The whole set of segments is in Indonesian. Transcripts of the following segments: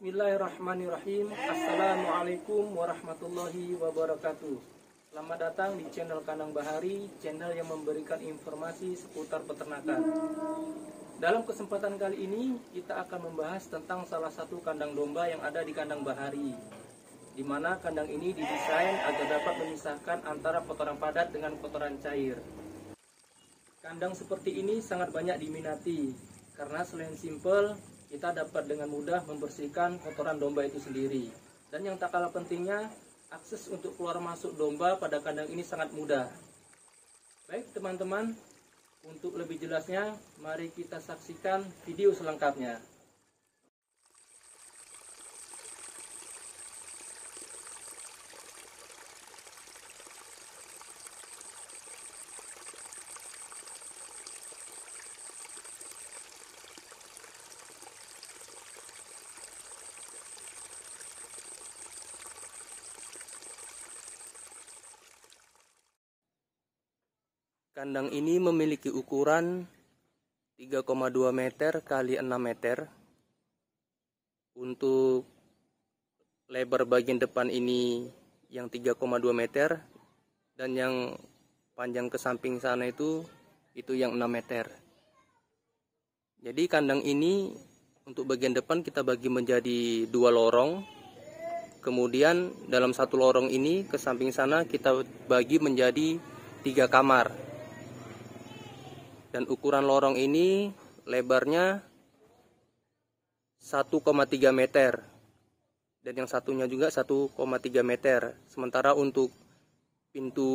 Bismillahirrahmanirrahim. Assalamualaikum warahmatullahi wabarakatuh. Selamat datang di channel Kandang Bahari, channel yang memberikan informasi seputar peternakan. Dalam kesempatan kali ini kita akan membahas tentang salah satu kandang domba yang ada di Kandang Bahari, di mana kandang ini didesain agar dapat memisahkan antara kotoran padat dengan kotoran cair. Kandang seperti ini sangat banyak diminati karena selain simpel, kita dapat dengan mudah membersihkan kotoran domba itu sendiri. Dan yang tak kalah pentingnya, akses untuk keluar masuk domba pada kandang ini sangat mudah. Baik teman-teman, untuk lebih jelasnya, mari kita saksikan video selengkapnya. Kandang ini memiliki ukuran 3,2 meter kali 6 meter. Untuk lebar bagian depan ini yang 3,2 meter dan yang panjang ke samping sana itu yang 6 meter. Jadi kandang ini untuk bagian depan kita bagi menjadi 2 lorong. Kemudian dalam satu lorong ini ke samping sana kita bagi menjadi 3 kamar. Dan ukuran lorong ini lebarnya 1,3 meter. Dan yang satunya juga 1,3 meter. Sementara untuk pintu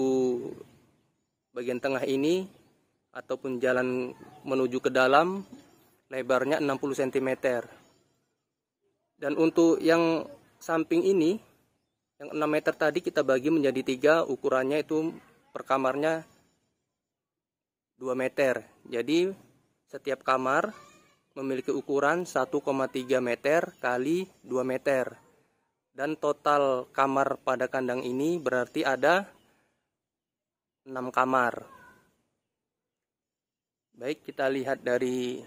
bagian tengah ini ataupun jalan menuju ke dalam lebarnya 60 cm. Dan untuk yang samping ini yang 6 meter tadi kita bagi menjadi 3, ukurannya itu per kamarnya 2 meter. Jadi setiap kamar memiliki ukuran 1,3 meter kali 2 meter. Dan total kamar pada kandang ini berarti ada 6 kamar. Baik, kita lihat dari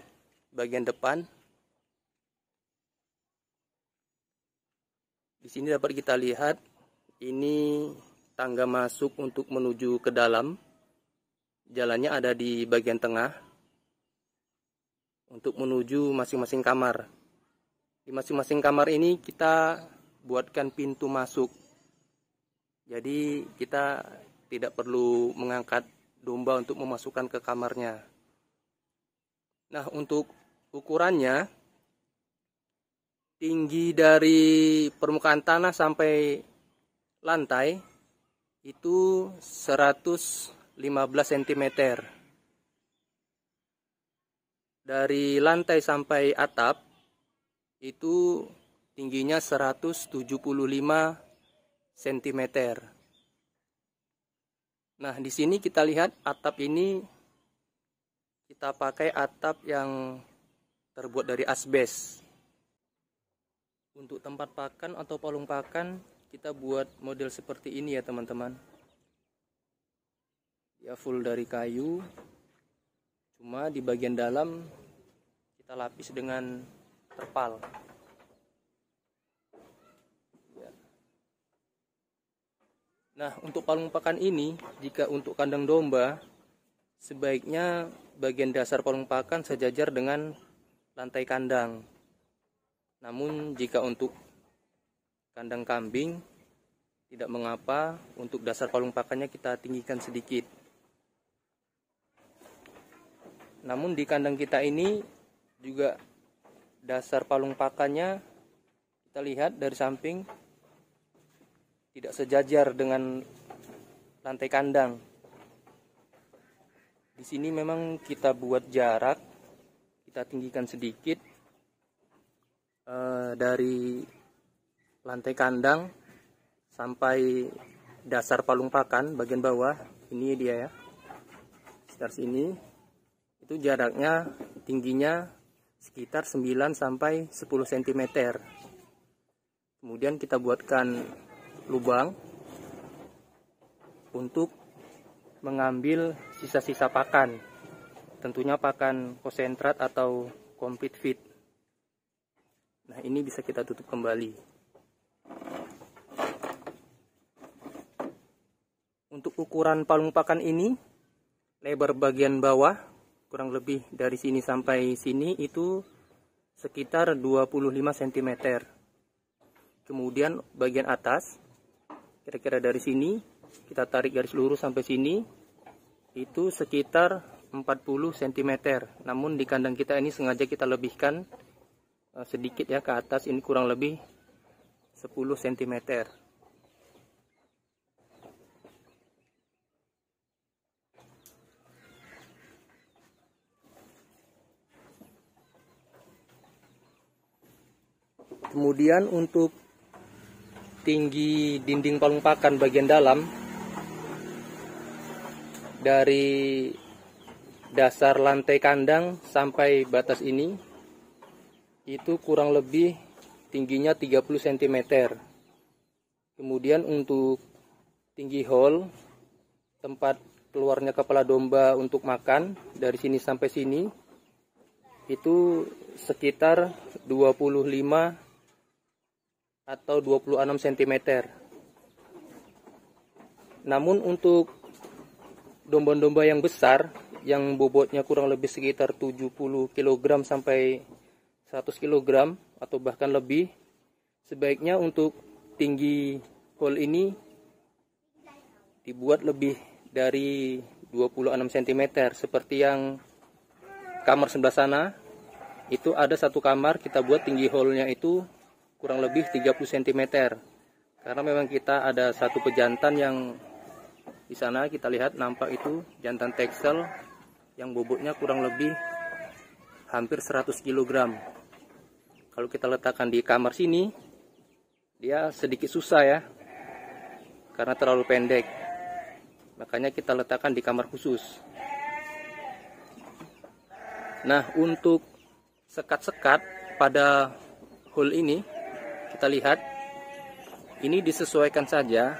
bagian depan. Di sini dapat kita lihat ini tangga masuk untuk menuju ke dalam. Jalannya ada di bagian tengah untuk menuju masing-masing kamar. Di masing-masing kamar ini kita buatkan pintu masuk. Jadi kita tidak perlu mengangkat domba untuk memasukkan ke kamarnya. Nah, untuk ukurannya, tinggi dari permukaan tanah sampai lantai itu 115 cm. Dari lantai sampai atap itu tingginya 175 cm. Nah, di sini kita lihat atap ini kita pakai atap yang terbuat dari asbes. Untuk tempat pakan atau palung pakan kita buat model seperti ini ya teman-teman. Ya, full dari kayu, cuma di bagian dalam kita lapis dengan terpal. Ya. Nah, untuk palung pakan ini, jika untuk kandang domba, sebaiknya bagian dasar palung pakan sejajar dengan lantai kandang. Namun jika untuk kandang kambing, tidak mengapa, untuk dasar palung pakannya kita tinggikan sedikit. Namun di kandang kita ini juga dasar palung pakannya kita lihat dari samping tidak sejajar dengan lantai kandang. Di sini memang kita buat jarak, kita tinggikan sedikit dari lantai kandang sampai dasar palung pakan bagian bawah. Ini dia ya, sekitar sini. Itu jaraknya tingginya sekitar 9 sampai 10 cm. Kemudian kita buatkan lubang untuk mengambil sisa-sisa pakan. Tentunya pakan konsentrat atau complete feed. Nah, ini bisa kita tutup kembali. Untuk ukuran palung pakan ini, lebar bagian bawah kurang lebih dari sini sampai sini itu sekitar 25 cm. Kemudian bagian atas, kira-kira dari sini, kita tarik garis lurus sampai sini, itu sekitar 40 cm. Namun di kandang kita ini sengaja kita lebihkan sedikit ya ke atas, ini kurang lebih 10 cm. Kemudian untuk tinggi dinding palung pakan bagian dalam, dari dasar lantai kandang sampai batas ini, itu kurang lebih tingginya 30 cm. Kemudian untuk tinggi hall, tempat keluarnya kepala domba untuk makan, dari sini sampai sini, itu sekitar 25 atau 26 cm. Namun untuk domba-domba yang besar, yang bobotnya kurang lebih sekitar 70 kg sampai 100 kg atau bahkan lebih, sebaiknya untuk tinggi hall ini dibuat lebih dari 26 cm. Seperti yang kamar sebelah sana, itu ada satu kamar kita buat tinggi hallnya itu kurang lebih 30 cm. Karena memang kita ada satu pejantan yang di sana kita lihat nampak itu jantan teksel yang bobotnya kurang lebih hampir 100 kg. Kalau kita letakkan di kamar sini, dia sedikit susah ya, karena terlalu pendek. Makanya kita letakkan di kamar khusus. Nah, untuk sekat-sekat pada hall ini, kita lihat ini disesuaikan saja.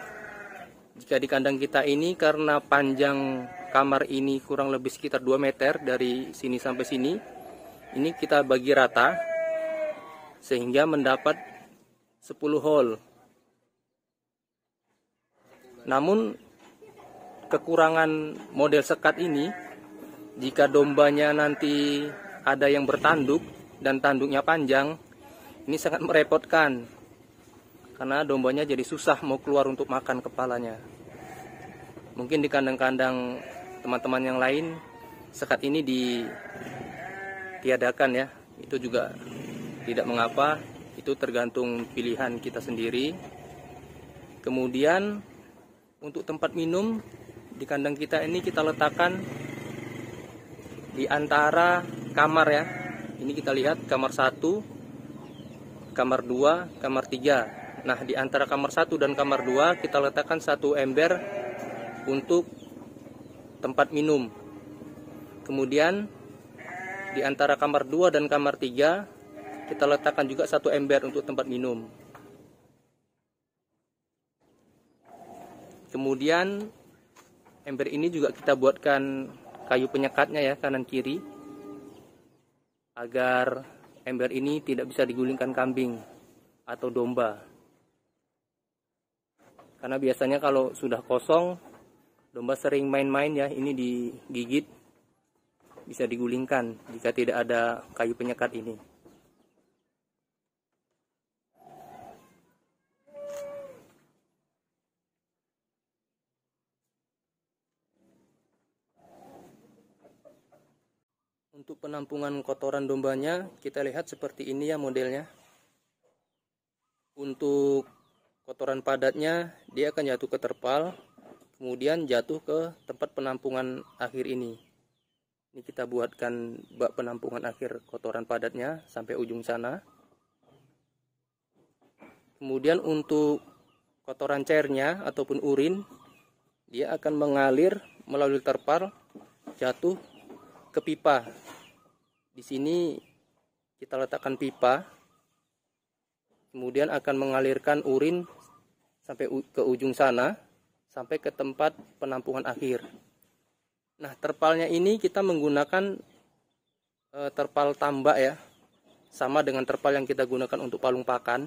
Jika di kandang kita ini, karena panjang kamar ini kurang lebih sekitar 2 meter dari sini sampai sini, ini kita bagi rata sehingga mendapat 10 hall. Namun kekurangan model sekat ini, jika dombanya nanti ada yang bertanduk dan tanduknya panjang, ini sangat merepotkan, karena dombanya jadi susah mau keluar untuk makan kepalanya. Mungkin di kandang-kandang teman-teman yang lain sekat ini ditiadakan ya, itu juga tidak mengapa, itu tergantung pilihan kita sendiri. Kemudian untuk tempat minum di kandang kita ini kita letakkan di antara kamar ya. Ini kita lihat kamar 1, kamar 2, kamar 3. Nah, di antara kamar 1 dan kamar 2 kita letakkan satu ember untuk tempat minum. Kemudian di antara kamar 2 dan kamar 3 kita letakkan juga satu ember untuk tempat minum. Kemudian ember ini juga kita buatkan kayu penyekatnya ya, kanan kiri, agar ember ini tidak bisa digulingkan kambing atau domba. Karena biasanya kalau sudah kosong, domba sering main-main ya, ini digigit, bisa digulingkan jika tidak ada kayu penyekat ini. Untuk penampungan kotoran dombanya, kita lihat seperti ini ya modelnya. Untuk kotoran padatnya, dia akan jatuh ke terpal, kemudian jatuh ke tempat penampungan akhir ini. Ini kita buatkan bak penampungan akhir kotoran padatnya sampai ujung sana. Kemudian untuk kotoran cairnya ataupun urin, dia akan mengalir melalui terpal, jatuh ke pipa. Di sini kita letakkan pipa, kemudian akan mengalirkan urin sampai ke ujung sana, sampai ke tempat penampungan akhir. Nah, terpalnya ini kita menggunakan terpal tambak ya, sama dengan terpal yang kita gunakan untuk palung pakan.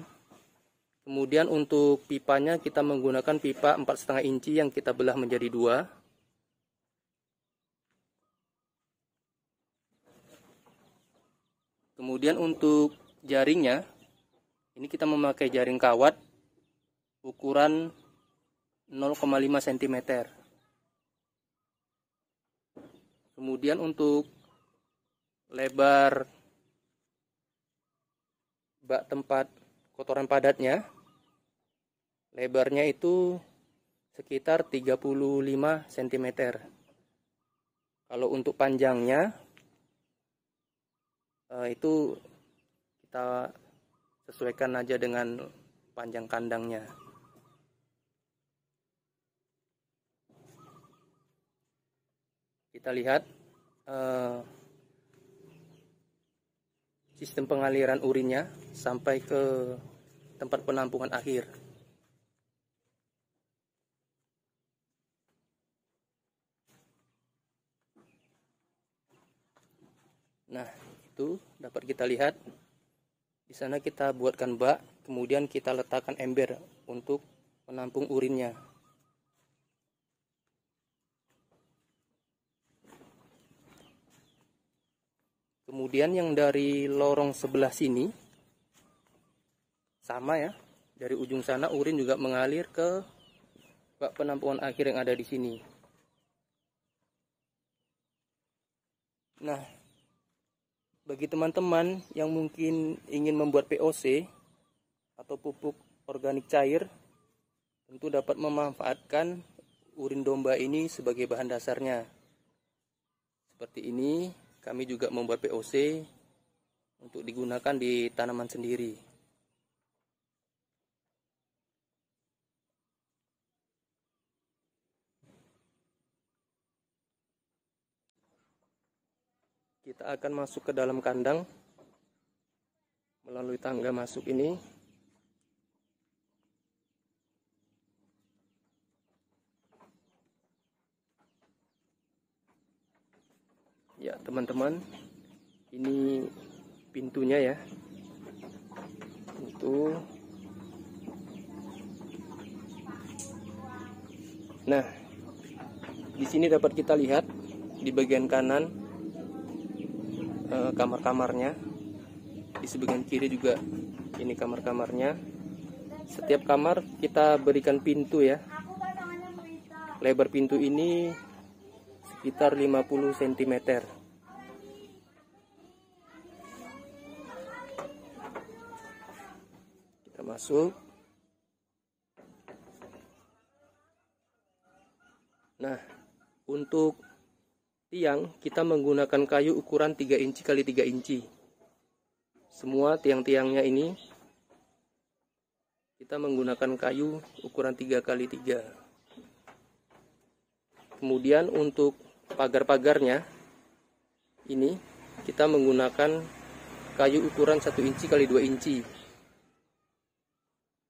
Kemudian untuk pipanya kita menggunakan pipa 4,5 inci yang kita belah menjadi 2. Kemudian untuk jaringnya, ini kita memakai jaring kawat ukuran 0,5 cm. Kemudian untuk lebar bak tempat kotoran padatnya, lebarnya itu sekitar 35 cm. Kalau untuk panjangnya itu kita sesuaikan aja dengan panjang kandangnya. Kita lihat sistem pengaliran urinnya sampai ke tempat penampungan akhir. Nah, itu dapat kita lihat. Di sana kita buatkan bak, kemudian kita letakkan ember untuk menampung urinnya. Kemudian yang dari lorong sebelah sini sama ya, dari ujung sana urin juga mengalir ke bak penampungan akhir yang ada di sini. Nah, bagi teman-teman yang mungkin ingin membuat POC atau pupuk organik cair, tentu dapat memanfaatkan urin domba ini sebagai bahan dasarnya. Seperti ini, kami juga membuat POC untuk digunakan di tanaman sendiri. Kita akan masuk ke dalam kandang melalui tangga masuk ini. Ya teman-teman, ini pintunya ya. Itu. Nah, di sini dapat kita lihat di bagian kanan kamar-kamarnya. Di sebagian kiri juga ini kamar-kamarnya. Setiap kamar kita berikan pintu ya. Lebar pintu ini sekitar 50 cm. Kita masuk. Nah, untuk tiang kita menggunakan kayu ukuran 3 inci x 3 inci. Semua tiang-tiangnya ini kita menggunakan kayu ukuran 3 x 3. Kemudian untuk pagar-pagarnya ini kita menggunakan kayu ukuran 1 inci x 2 inci.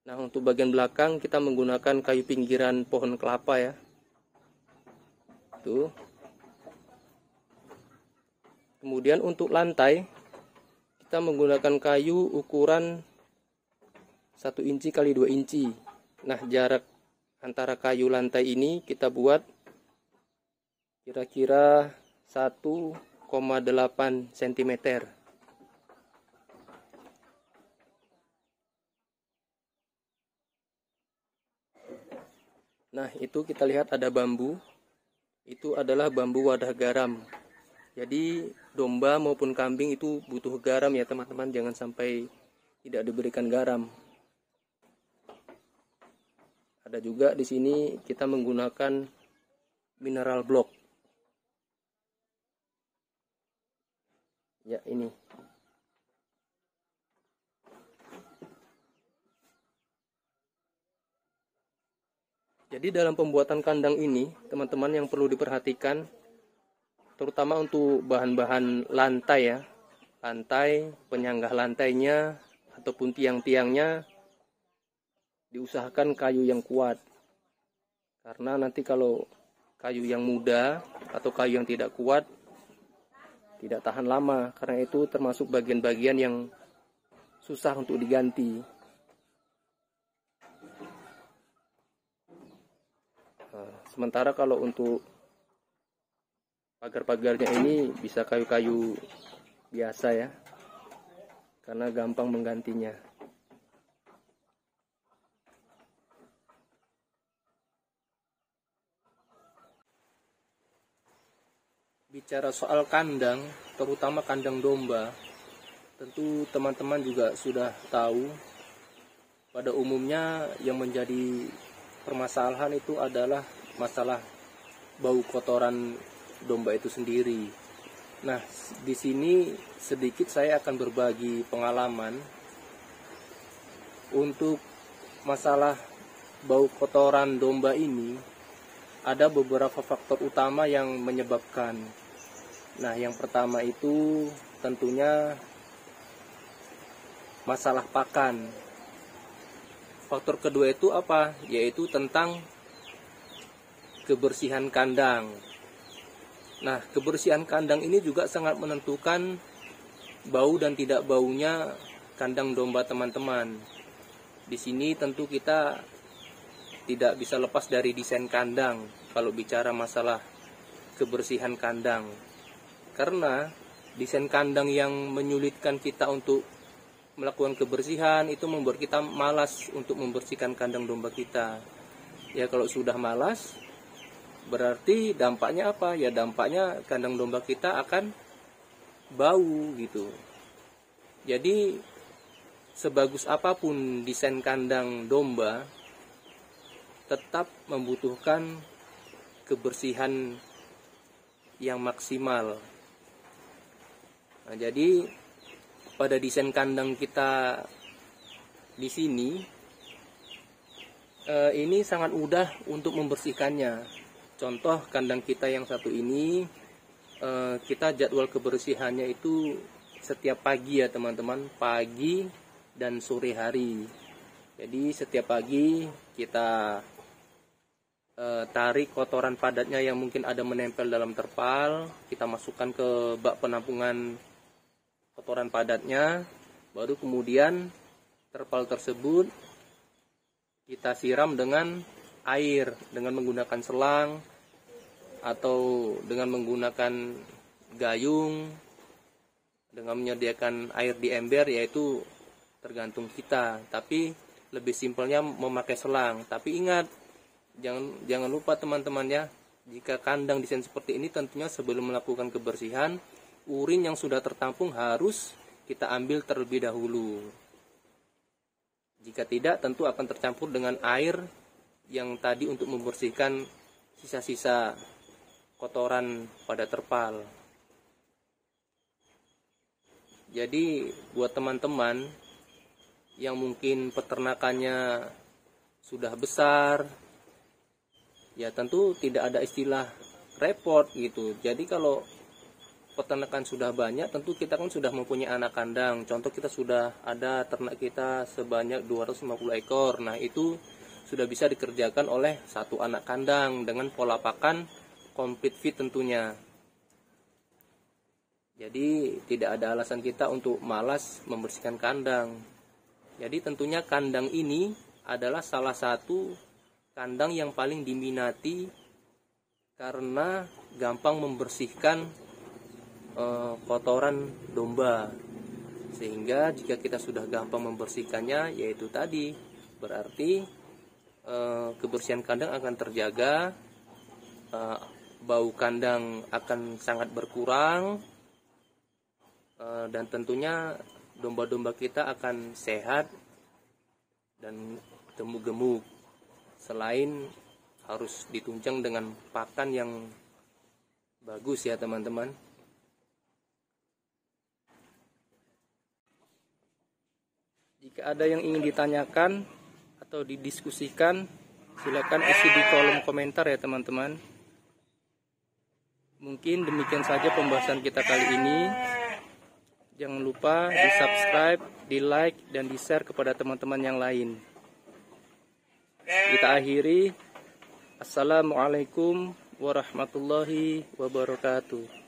Nah, untuk bagian belakang kita menggunakan kayu pinggiran pohon kelapa ya. Tuh. Kemudian untuk lantai kita menggunakan kayu ukuran 1 inci x 2 inci. Nah, jarak antara kayu lantai ini kita buat kira-kira 1,8 cm. Nah, itu kita lihat ada bambu. Itu adalah bambu wadah garam. Jadi domba maupun kambing itu butuh garam ya teman-teman. Jangan sampai tidak diberikan garam. Ada juga di sini kita menggunakan mineral block. Ya, ini. Jadi dalam pembuatan kandang ini, teman-teman yang perlu diperhatikan, terutama untuk bahan-bahan lantai ya. Lantai, penyanggah lantainya, ataupun tiang-tiangnya, diusahakan kayu yang kuat. Karena nanti kalau kayu yang muda atau kayu yang tidak kuat, tidak tahan lama, karena itu termasuk bagian-bagian yang susah untuk diganti. Sementara kalau untuk pagar-pagarnya ini bisa kayu-kayu biasa ya, karena gampang menggantinya. Bicara soal kandang, terutama kandang domba, tentu teman-teman juga sudah tahu, pada umumnya yang menjadi permasalahan itu adalah masalah bau kotoran domba itu sendiri. Nah, di sini sedikit saya akan berbagi pengalaman untuk masalah bau kotoran domba ini. Ada beberapa faktor utama yang menyebabkan. Nah, yang pertama itu tentunya masalah pakan. Faktor kedua itu apa? Yaitu tentang kebersihan kandang. Nah, kebersihan kandang ini juga sangat menentukan bau dan tidak baunya kandang domba teman-teman. Di sini tentu kita tidak bisa lepas dari desain kandang kalau bicara masalah kebersihan kandang. Karena desain kandang yang menyulitkan kita untuk melakukan kebersihan itu membuat kita malas untuk membersihkan kandang domba kita. Ya, kalau sudah malas, berarti dampaknya apa? Ya, dampaknya kandang domba kita akan bau gitu. Jadi sebagus apapun desain kandang domba, tetap membutuhkan kebersihan yang maksimal. Nah, jadi pada desain kandang kita di sini ini sangat mudah untuk membersihkannya. Contoh kandang kita yang satu ini, kita jadwal kebersihannya itu setiap pagi ya teman-teman, pagi dan sore hari. Jadi setiap pagi kita tarik kotoran padatnya yang mungkin ada menempel dalam terpal, kita masukkan ke bak penampungan kotoran padatnya, baru kemudian terpal tersebut kita siram dengan air dengan menggunakan selang atau dengan menggunakan gayung, dengan menyediakan air di ember, yaitu tergantung kita. Tapi lebih simpelnya memakai selang. Tapi ingat, jangan lupa teman-teman ya, jika kandang desain seperti ini tentunya sebelum melakukan kebersihan, urin yang sudah tertampung harus kita ambil terlebih dahulu. Jika tidak, tentu akan tercampur dengan air yang tadi untuk membersihkan sisa-sisa kotoran pada terpal. Jadi buat teman-teman yang mungkin peternakannya sudah besar, ya tentu tidak ada istilah repot gitu. Jadi kalau peternakan sudah banyak, tentu kita kan sudah mempunyai anak kandang. Contoh kita sudah ada ternak kita sebanyak 250 ekor. Nah, itu sudah bisa dikerjakan oleh satu anak kandang dengan pola pakan complete feed tentunya. Jadi tidak ada alasan kita untuk malas membersihkan kandang. Jadi tentunya kandang ini adalah salah satu kandang yang paling diminati karena gampang membersihkan kotoran domba. Sehingga jika kita sudah gampang membersihkannya, yaitu tadi berarti kebersihan kandang akan terjaga, bau kandang akan sangat berkurang, dan tentunya domba-domba kita akan sehat dan gemuk-gemuk. Selain harus ditunjang dengan pakan yang bagus ya teman-teman. Jika ada yang ingin ditanyakan atau didiskusikan, silakan isi di kolom komentar ya teman-teman. Mungkin demikian saja pembahasan kita kali ini. Jangan lupa di subscribe, di like, dan di share kepada teman-teman yang lain. Kita akhiri. Assalamualaikum warahmatullahi wabarakatuh.